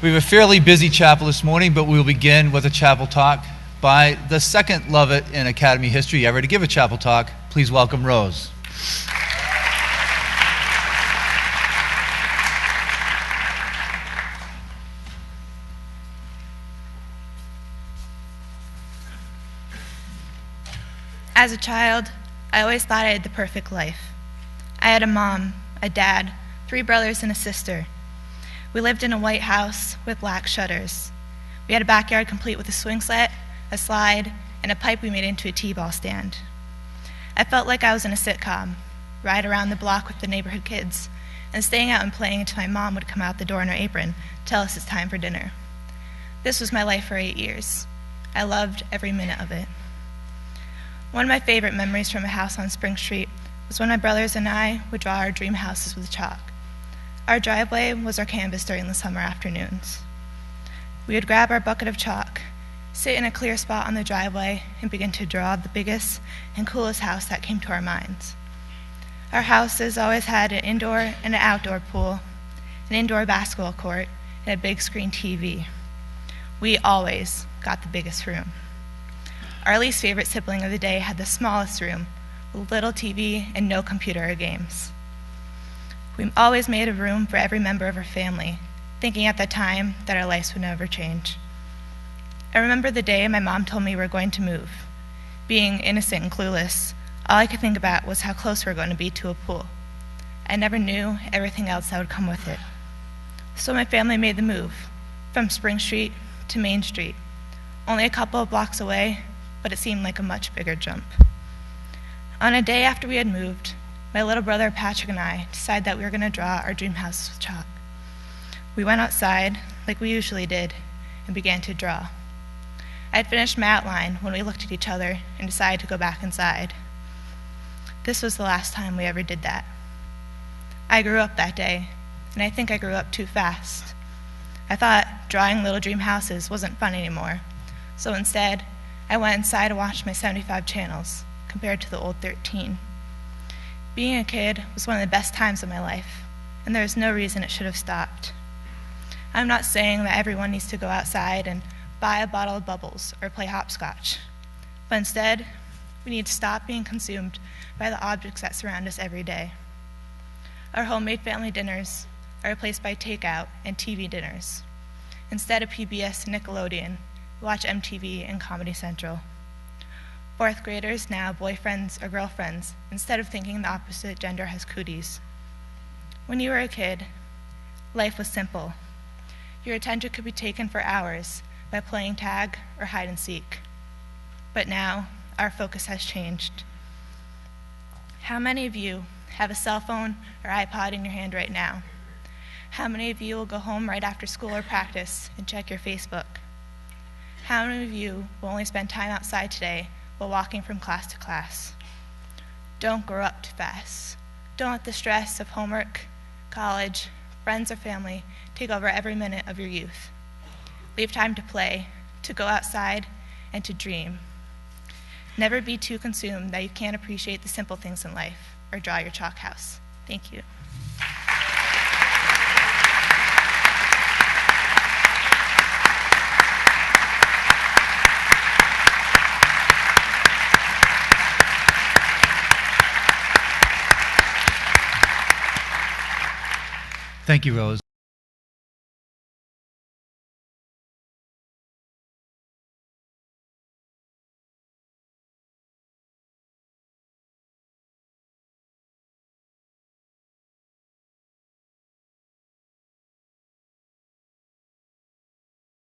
We have a fairly busy chapel this morning, but we will begin with a chapel talk by the second Lovett in Academy history ever to give a chapel talk. Please welcome Rose. As a child, I always thought I had the perfect life. I had a mom, a dad, 3 brothers, and a sister. We lived in a white house with black shutters. We had a backyard complete with a swing set, a slide, and a pipe we made into a t-ball stand. I felt like I was in a sitcom, ride around the block with the neighborhood kids, and staying out and playing until my mom would come out the door in her apron, tell us it's time for dinner. This was my life for 8 years. I loved every minute of it. One of my favorite memories from a house on Spring Street was when my brothers and I would draw our dream houses with chalk. Our driveway was our canvas during the summer afternoons. We would grab our bucket of chalk, sit in a clear spot on the driveway, and begin to draw the biggest and coolest house that came to our minds. Our houses always had an indoor and an outdoor pool, an indoor basketball court, and a big screen TV. We always got the biggest room. Our least favorite sibling of the day had the smallest room, with little TV and no computer or games. We always made a room for every member of our family, thinking at the time that our lives would never change. I remember the day my mom told me we were going to move. Being innocent and clueless, all I could think about was how close we were going to be to a pool. I never knew everything else that would come with it. So my family made the move, from Spring Street to Main Street, only a couple of blocks away, but it seemed like a much bigger jump. On a day after we had moved, my little brother Patrick and I decided that we were going to draw our dream house with chalk. We went outside, like we usually did, and began to draw. I had finished my outline when we looked at each other and decided to go back inside. This was the last time we ever did that. I grew up that day, and I think I grew up too fast. I thought drawing little dream houses wasn't fun anymore, so instead, I went inside to watch my 75 channels, compared to the old 13. Being a kid was one of the best times of my life, and there is no reason it should have stopped. I'm not saying that everyone needs to go outside and buy a bottle of bubbles or play hopscotch, but instead, we need to stop being consumed by the objects that surround us every day. Our homemade family dinners are replaced by takeout and TV dinners. Instead of PBS and Nickelodeon, we watch MTV and Comedy Central. 4th graders now have boyfriends or girlfriends instead of thinking the opposite gender has cooties. When you were a kid, life was simple. Your attention could be taken for hours by playing tag or hide and seek. But now, our focus has changed. How many of you have a cell phone or iPod in your hand right now? How many of you will go home right after school or practice and check your Facebook? How many of you will only spend time outside today while walking from class to class? Don't grow up too fast. Don't let the stress of homework, college, friends, or family take over every minute of your youth. Leave time to play, to go outside, and to dream. Never be too consumed that you can't appreciate the simple things in life or draw your chalk house. Thank you. Thank you, Rose.